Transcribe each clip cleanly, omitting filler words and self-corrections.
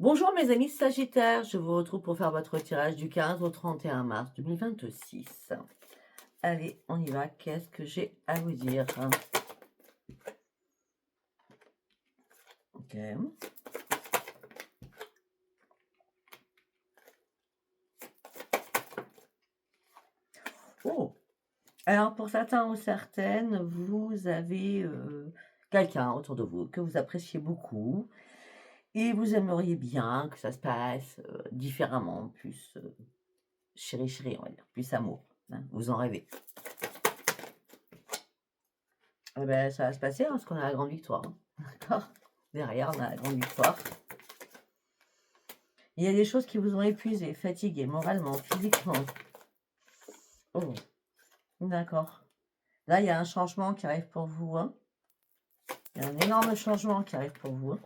Bonjour mes amis Sagittaires, je vous retrouve pour faire votre tirage du 15 au 31 mars 2026. Allez, on y va, qu'est-ce que j'ai à vous dire? Ok. Oh, alors pour certains ou certaines, vous avez quelqu'un autour de vous que vous appréciez beaucoup et vous aimeriez bien que ça se passe différemment, plus chéri chéri, on va dire, plus amour, hein, vous en rêvez. Eh ben, ça va se passer hein, parce qu'on a la grande victoire. Hein. D'accord. Derrière, on a la grande victoire. Il y a des choses qui vous ont épuisé, fatigué, moralement, physiquement. Oh, d'accord. Là, il y a un changement qui arrive pour vous. Hein. Il y a un énorme changement qui arrive pour vous. Hein.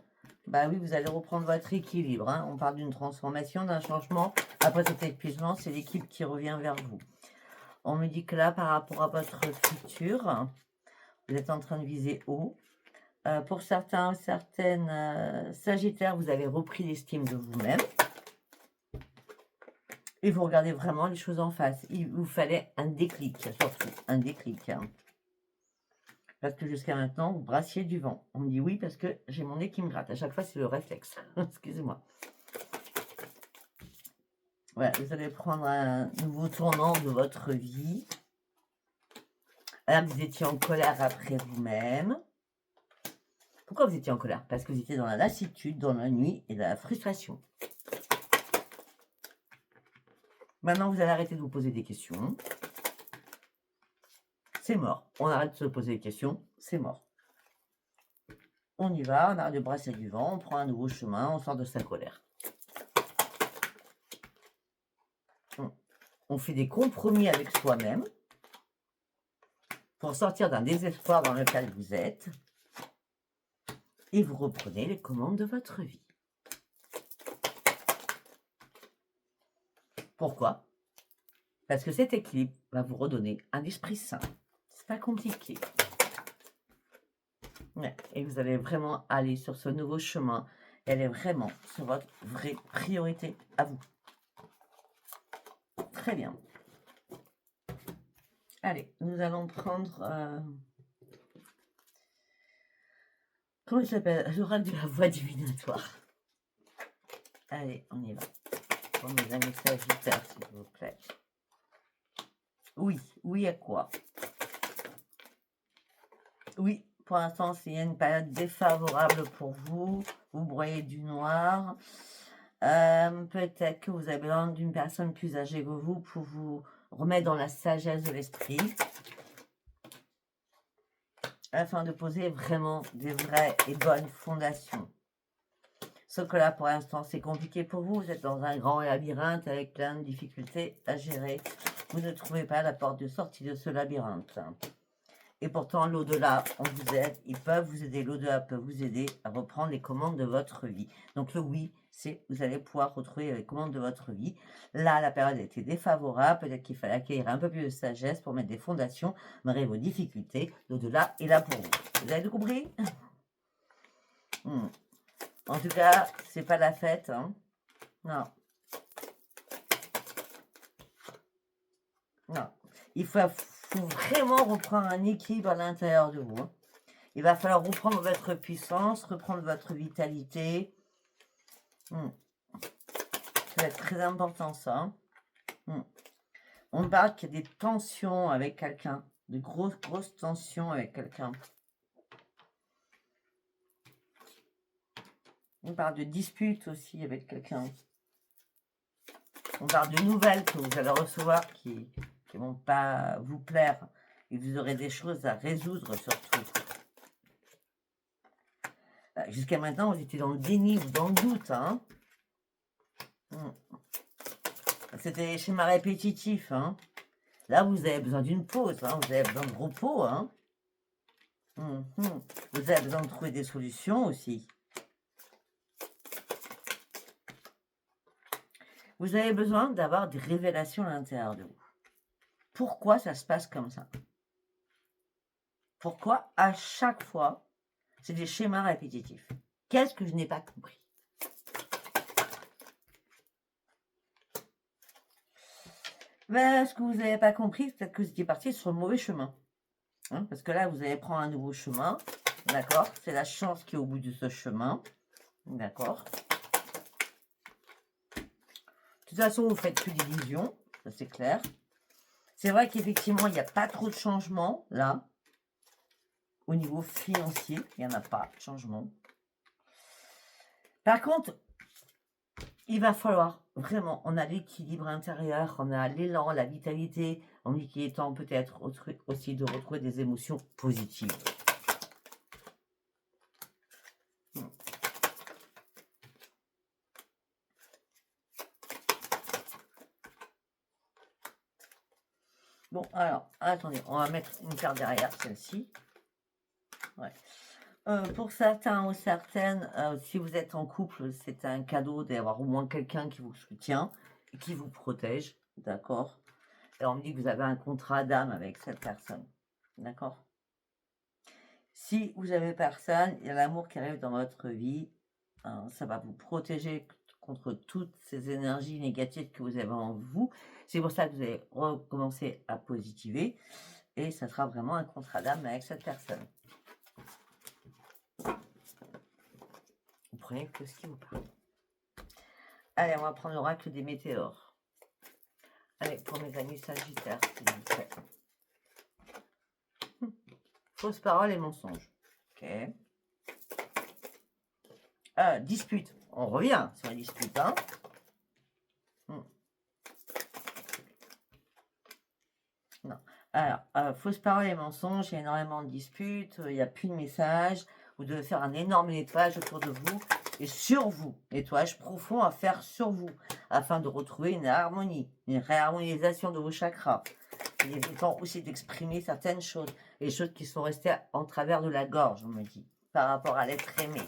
Bah oui, vous allez reprendre votre équilibre. Hein. On parle d'une transformation, d'un changement. Après cet épuisement, c'est l'équipe qui revient vers vous. On me dit que là, par rapport à votre futur, vous êtes en train de viser haut. Pour certains ou certaines Sagittaires, vous avez repris l'estime de vous-même. Et vous regardez vraiment les choses en face. Il vous fallait un déclic, surtout. Un déclic. Hein. Parce que jusqu'à maintenant, vous brassiez du vent. On me dit oui parce que j'ai mon nez qui me gratte. À chaque fois, c'est le réflexe. Excusez-moi. Voilà, vous allez prendre un nouveau tournant de votre vie. Là, vous étiez en colère après vous-même. Pourquoi vous étiez en colère? Parce que vous étiez dans la lassitude, dans la nuit et dans la frustration. Maintenant, vous allez arrêter de vous poser des questions. C'est mort. On arrête de se poser des questions. C'est mort. On y va, on arrête de brasser du vent, on prend un nouveau chemin, on sort de sa colère. On fait des compromis avec soi-même pour sortir d'un désespoir dans lequel vous êtes et vous reprenez les commandes de votre vie. Pourquoi? Parce que cet équilibre va vous redonner un esprit sain. C'est pas compliqué. Ouais. Et vous allez vraiment aller sur ce nouveau chemin. Elle est vraiment sur votre vraie priorité à vous. Très bien. Allez, nous allons prendre... comment il s'appelle? L'oracle de la voix divinatoire. Allez, on y va. Pour mes amis Sagittaires, s'il vous plaît. Oui, oui à quoi? Oui, pour l'instant, c'est une période défavorable pour vous. Vous broyez du noir. Peut-être que vous avez besoin d'une personne plus âgée que vous pour vous remettre dans la sagesse de l'esprit. Afin de poser vraiment des vraies et bonnes fondations. Sauf que là, pour l'instant, c'est compliqué pour vous. Vous êtes dans un grand labyrinthe avec plein de difficultés à gérer. Vous ne trouvez pas la porte de sortie de ce labyrinthe. Et pourtant, l'au-delà, on vous aide. Ils peuvent vous aider. L'au-delà peut vous aider à reprendre les commandes de votre vie. Donc, le oui, c'est vous allez pouvoir retrouver les commandes de votre vie. Là, la période a été défavorable. Peut-être qu'il fallait acquérir un peu plus de sagesse pour mettre des fondations, malgré vos difficultés. L'au-delà est là pour vous. Vous avez tout compris? En tout cas, c'est pas la fête. Hein. Non. Non. Il faut vraiment reprendre un équilibre à l'intérieur de vous. Hein. Il va falloir reprendre votre puissance, reprendre votre vitalité. Ça va être très important, ça. On parle qu'il y a des tensions avec quelqu'un, de grosses tensions avec quelqu'un. On parle de disputes aussi avec quelqu'un. On parle de nouvelles que vous allez recevoir qui ne vont pas vous plaire. Et vous aurez des choses à résoudre surtout. Jusqu'à maintenant, vous étiez dans le déni ou dans le doute. Hein. C'était des schémas répétitifs. Hein. Là, vous avez besoin d'une pause. Hein. Vous avez besoin de repos. Hein. Vous avez besoin de trouver des solutions aussi. Vous avez besoin d'avoir des révélations à l'intérieur de vous. Pourquoi ça se passe comme ça? Pourquoi à chaque fois, c'est des schémas répétitifs? Qu'est-ce que je n'ai pas compris? Ben, ce que vous n'avez pas compris, peut-être que vous étiez parti sur le mauvais chemin. Hein, parce que là, vous allez prendre un nouveau chemin. D'accord? C'est la chance qui est au bout de ce chemin. D'accord? De toute façon, vous faites plus d'illusions. Ça, c'est clair. C'est vrai qu'effectivement, il n'y a pas trop de changements, là. Au niveau financier, il n'y en a pas de changement. Par contre, il va falloir vraiment, on a l'équilibre intérieur, on a l'élan, la vitalité. On dit qu'il est temps peut-être aussi de retrouver des émotions positives. Bon, alors, attendez, on va mettre une carte derrière, celle-ci. Ouais. Pour certains ou certaines, si vous êtes en couple, c'est un cadeau d'avoir au moins quelqu'un qui vous soutient et qui vous protège, d'accord? Et on me dit que vous avez un contrat d'âme avec cette personne, d'accord? Si vous avez personne, il y a l'amour qui arrive dans votre vie, ça va vous protéger contre toutes ces énergies négatives que vous avez en vous. C'est pour ça que vous allez recommencer à positiver et ça sera vraiment un contrat d'âme avec cette personne. Vous prenez que ce qui vous parle. Allez, on va prendre l'oracle des météores. Allez, pour mes amis sagittaires, s'il vous plaît. Fausse parole et mensonge. Ok. Dispute. On revient sur la dispute, hein. Non. Alors, fausse parole et mensonge, il y a énormément de disputes, il n'y a plus de messages. Vous devez faire un énorme nettoyage autour de vous et sur vous. Nettoyage profond à faire sur vous afin de retrouver une harmonie, une réharmonisation de vos chakras. Il est temps aussi d'exprimer certaines choses, les choses qui sont restées en travers de la gorge, on me dit, par rapport à l'être aimé.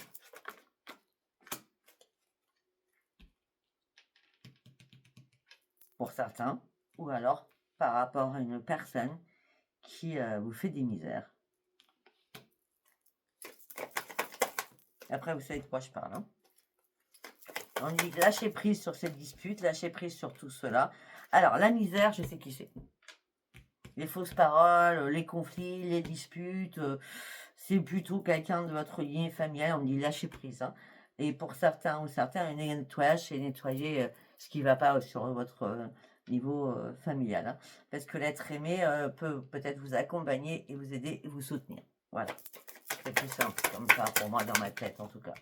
Pour certains, ou alors par rapport à une personne qui vous fait des misères. Après, vous savez de quoi je parle. Hein. On dit lâcher prise sur cette dispute, lâcher prise sur tout cela. Alors, la misère, je sais qui c'est. Les fausses paroles, les conflits, les disputes, c'est plutôt quelqu'un de votre lignée familiale. On dit lâcher prise. Hein. Et pour certains ou certains, un nettoyage, c'est nettoyer ce qui ne va pas sur votre niveau familial. Hein. Parce que l'être aimé peut peut-être vous accompagner et vous aider et vous soutenir. Voilà. C'est plus simple, comme ça, pour moi, dans ma tête, en tout cas.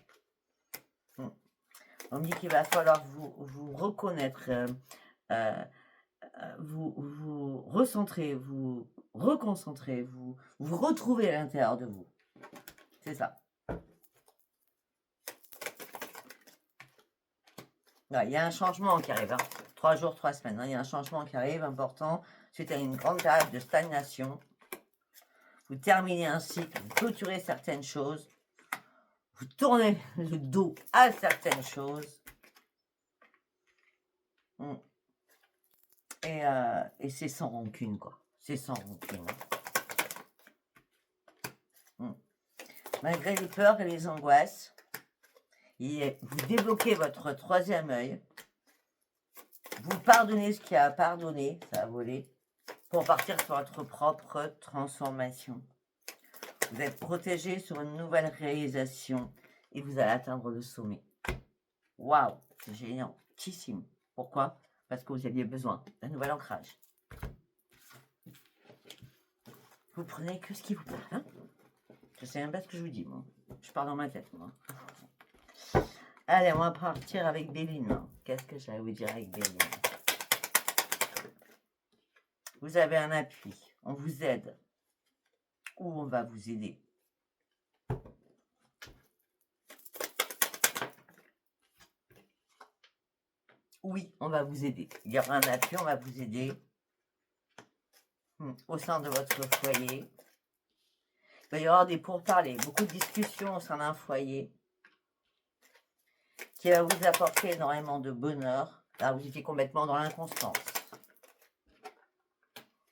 On me dit qu'il va falloir vous reconnaître, vous recentrer, vous reconcentrer, vous retrouver à l'intérieur de vous. C'est ça. Il y a un changement qui arrive. Hein. 3 jours, 3 semaines. Hein. Il y a un changement qui arrive important suite à une grande période de stagnation. Vous terminez un cycle, vous clôturez certaines choses. Vous tournez le dos à certaines choses. Et c'est sans rancune, quoi. C'est sans rancune. Malgré les peurs et les angoisses, vous débloquez votre troisième œil. Vous pardonnez ce qui a à pardonner, ça a volé, pour partir sur votre propre transformation. Vous êtes protégé sur une nouvelle réalisation et vous allez atteindre le sommet. Waouh, c'est génialissime. Pourquoi? Parce que vous aviez besoin d'un nouvel ancrage. Vous prenez que ce qui vous parle. Hein, je sais même pas ce que je vous dis, moi. Je pars dans ma tête, moi. Allez, on va partir avec Béline. Qu'est-ce que j'allais vous dire avec Béline? Vous avez un appui. On vous aide. Ou on va vous aider. Oui, on va vous aider. Il y aura un appui, on va vous aider. Au sein de votre foyer. Il va y avoir des pourparlers, beaucoup de discussions au sein d'un foyer qui va vous apporter énormément de bonheur. Là, vous étiez complètement dans l'inconstance.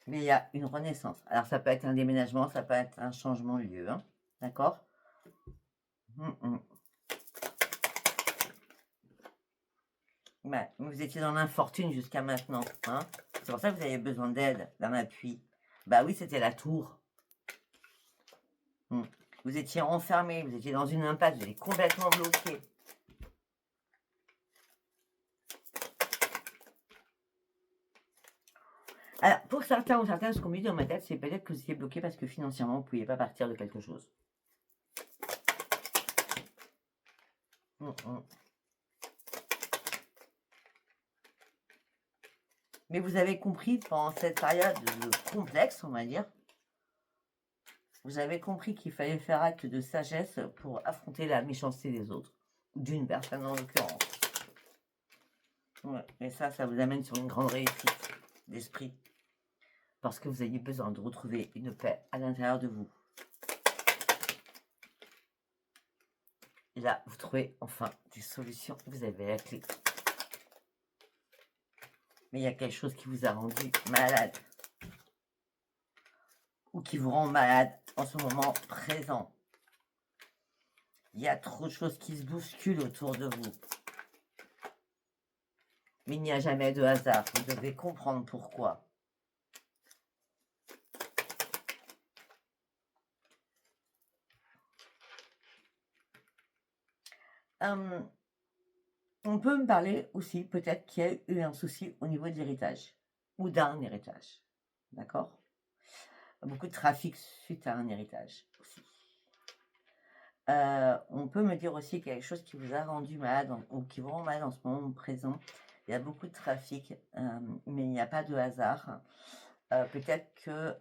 Mais il y a une renaissance. Alors, ça peut être un déménagement, ça peut être un changement de lieu. Hein. D'accord? Ouais, vous étiez dans l'infortune jusqu'à maintenant. Hein. C'est pour ça que vous avez besoin d'aide, d'un appui. Bah oui, c'était la tour. Vous étiez enfermé, vous étiez dans une impasse, vous étiez complètement bloqué. Alors, pour certains ou certaines, ce qu'on me dit dans ma tête, c'est peut-être que vous étiez bloqué parce que financièrement, vous ne pouviez pas partir de quelque chose. Mais vous avez compris pendant cette période complexe, on va dire, vous avez compris qu'il fallait faire acte de sagesse pour affronter la méchanceté des autres, d'une personne en l'occurrence. Ouais, et ça vous amène sur une grande réussite d'esprit, parce que vous avez besoin de retrouver une paix à l'intérieur de vous. Et là, vous trouvez enfin des solutions, vous avez la clé. Mais il y a quelque chose qui vous a rendu malade, ou qui vous rend malade en ce moment présent. Il y a trop de choses qui se bousculent autour de vous. Mais il n'y a jamais de hasard, vous devez comprendre pourquoi. On peut me parler aussi, peut-être qu'il y a eu un souci au niveau de l'héritage, ou d'un héritage, d'accord? Beaucoup de trafic suite à un héritage aussi. On peut me dire aussi quelque chose qui vous a rendu malade, ou qui vous rend malade en ce moment présent. Il y a beaucoup de trafic, mais il n'y a pas de hasard. Peut-être que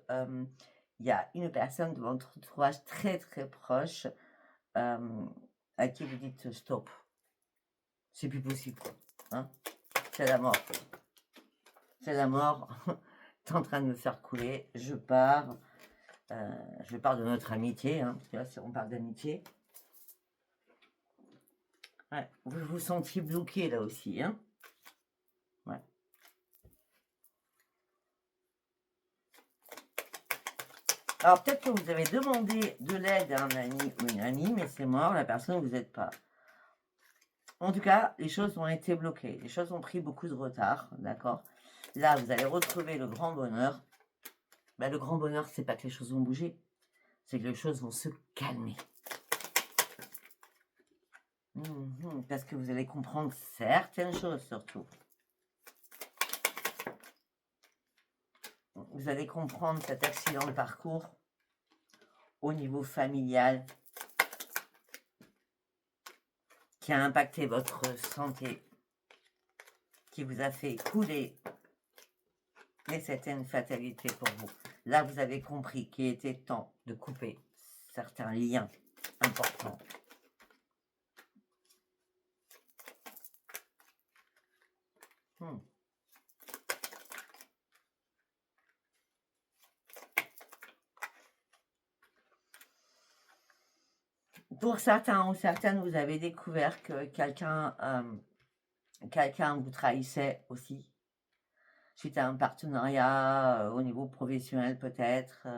il y a une personne de votre entourage très très proche à qui vous dites stop. C'est plus possible, hein? C'est la mort. C'est la mort. T'es en train de me faire couler. Je pars. Je parle de notre amitié, hein, parce que là, on parle d'amitié. Ouais, vous vous sentiez bloqué là aussi, hein? Ouais. Alors, peut-être que vous avez demandé de l'aide à un ami ou une amie, mais c'est mort, la personne ne vous aide pas. En tout cas, les choses ont été bloquées. Les choses ont pris beaucoup de retard, d'accord? Là, vous allez retrouver le grand bonheur. Ben, le grand bonheur, c'est pas que les choses vont bouger, c'est que les choses vont se calmer. Parce que vous allez comprendre certaines choses, surtout. Vous allez comprendre cet accident de parcours au niveau familial qui a impacté votre santé, qui vous a fait couler, et c'était une fatalité pour vous. Là, vous avez compris qu'il était temps de couper certains liens importants. Pour certains ou certaines, vous avez découvert que quelqu'un vous trahissait aussi, suite à un partenariat au niveau professionnel peut-être.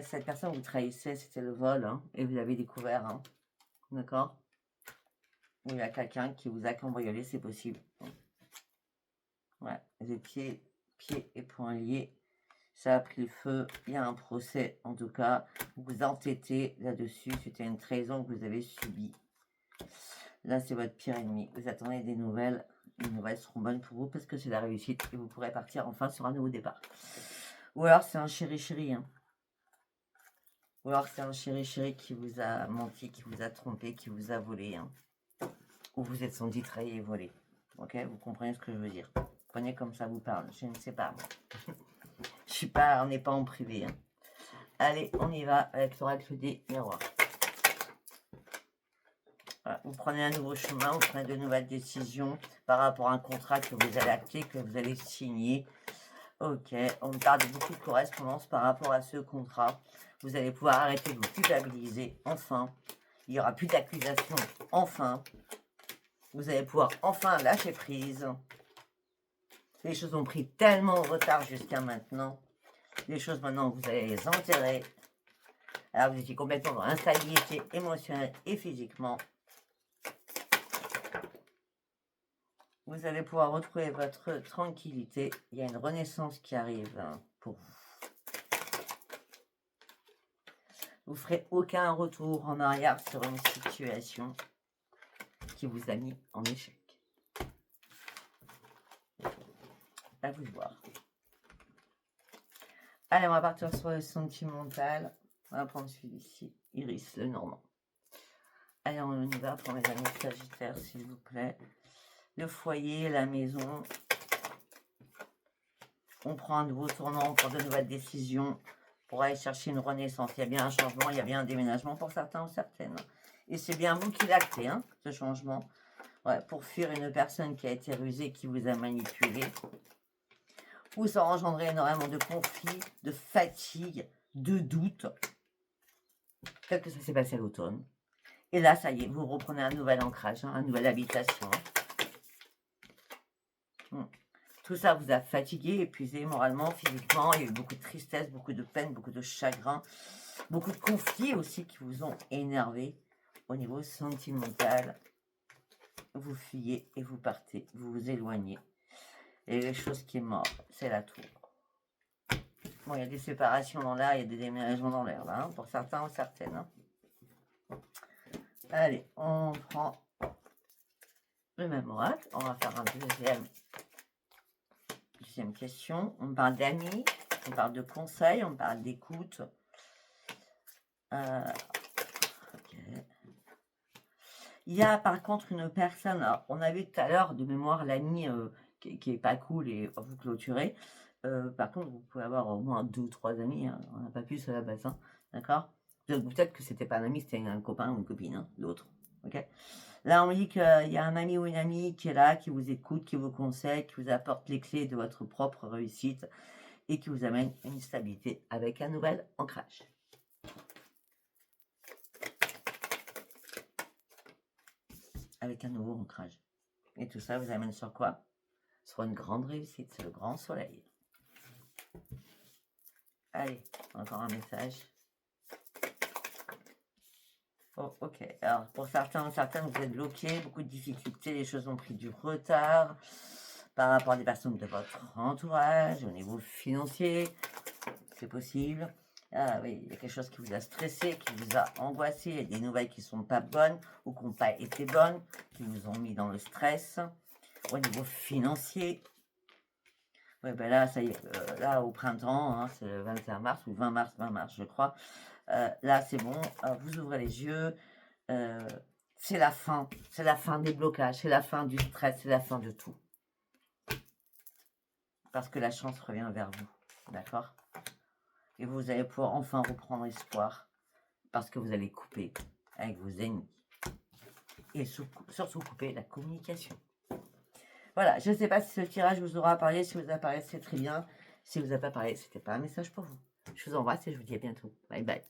Cette personne vous trahissait, c'était le vol, hein, et vous l'avez découvert, hein, d'accord? Ou il y a quelqu'un qui vous a cambriolé, c'est possible. Ouais, vous étiez pieds et poings liés. Ça a pris le feu, il y a un procès, en tout cas, vous vous entêtez là-dessus, c'était une trahison que vous avez subie. Là, c'est votre pire ennemi, vous attendez des nouvelles, les nouvelles seront bonnes pour vous parce que c'est la réussite et vous pourrez partir enfin sur un nouveau départ. Ou alors c'est un chéri-chéri, hein. Ou alors c'est un chéri-chéri qui vous a menti, qui vous a trompé, qui vous a volé, hein. Ou vous êtes senti trahi et volé, ok? Vous comprenez ce que je veux dire? Prenez comme ça vous parle, je ne sais pas. On n'est pas en privé, hein. Allez, on y va avec l'oracle des miroirs. Voilà, vous prenez un nouveau chemin, vous prenez de nouvelles décisions par rapport à un contrat que vous allez acter, que vous allez signer. Ok, on me parle de beaucoup de correspondance par rapport à ce contrat. Vous allez pouvoir arrêter de vous culpabiliser, enfin. Il n'y aura plus d'accusations, enfin. Vous allez pouvoir enfin lâcher prise. Les choses ont pris tellement de retard jusqu'à maintenant. Les choses maintenant, vous allez les enterrer. Alors vous étiez complètement dans l'instabilité émotionnelle et physiquement. Vous allez pouvoir retrouver votre tranquillité. Il y a une renaissance qui arrive pour vous. Vous ferez aucun retour en arrière sur une situation qui vous a mis en échec. À vous de voir. Allez, on va partir sur le sentimental. On va prendre celui-ci, Iris le Normand. Allez, on y va pour mes amis Sagittaires, s'il vous plaît. Le foyer, la maison. On prend un nouveau tournant pour de nouvelles décisions, pour aller chercher une renaissance. Il y a bien un changement, il y a bien un déménagement pour certains ou certaines. Et c'est bien vous qui l'actez, hein, ce changement. Ouais, pour fuir une personne qui a été rusée, qui vous a manipulé. Ou ça engendrer énormément de conflits, de fatigue, de doutes. Tel que ça s'est passé à l'automne. Et là, ça y est, vous reprenez un nouvel ancrage, hein, une nouvelle habitation. Tout ça vous a fatigué, épuisé moralement, physiquement. Il y a eu beaucoup de tristesse, beaucoup de peine, beaucoup de chagrin, beaucoup de conflits aussi qui vous ont énervé au niveau sentimental. Vous fuyez et vous partez, vous vous éloignez. Et les choses qui est mort, c'est la tour. Bon, il y a des séparations dans l'air, il y a des déménagements dans l'air, là, hein, pour certains ou certaines. Hein. Allez, on prend le même oracle. On va faire un deuxième question. On parle d'amis, on parle de conseils, on parle d'écoute. Okay. Il y a par contre une personne, alors, on a vu tout à l'heure de mémoire l'ami qui est pas cool et vous clôturez. Par contre, vous pouvez avoir au moins 2 ou 3 amis, hein, on n'a pas plus à la base, hein, d'accord? Peut-être que c'était pas un ami, c'était un copain ou une copine, hein, l'autre, ok? Là, on me dit qu'il y a un ami ou une amie qui est là, qui vous écoute, qui vous conseille, qui vous apporte les clés de votre propre réussite et qui vous amène une stabilité avec un nouvel ancrage. Avec un nouveau ancrage. Et tout ça vous amène sur quoi? Sur une grande réussite, c'est le grand soleil. Allez, encore un message. Oh, ok. Alors, pour certains, certaines, vous êtes bloqués, beaucoup de difficultés, les choses ont pris du retard par rapport à des personnes de votre entourage, au niveau financier, c'est possible. Ah oui, il y a quelque chose qui vous a stressé, qui vous a angoissé, il y a des nouvelles qui ne sont pas bonnes ou qui n'ont pas été bonnes, qui vous ont mis dans le stress. Au niveau financier, oui, ben là, ça y est, là au printemps, hein, c'est le 21 mars ou 20 mars, je crois. Là, c'est bon, vous ouvrez les yeux. C'est la fin des blocages, c'est la fin du stress, c'est la fin de tout. Parce que la chance revient vers vous, d'accord? Et vous allez pouvoir enfin reprendre espoir parce que vous allez couper avec vos ennemis. Et surtout couper la communication. Voilà, je ne sais pas si ce tirage vous aura parlé. Si vous a parlé, c'est très bien. Si vous n'a pas parlé, c'était pas un message pour vous. Je vous embrasse et je vous dis à bientôt. Bye bye.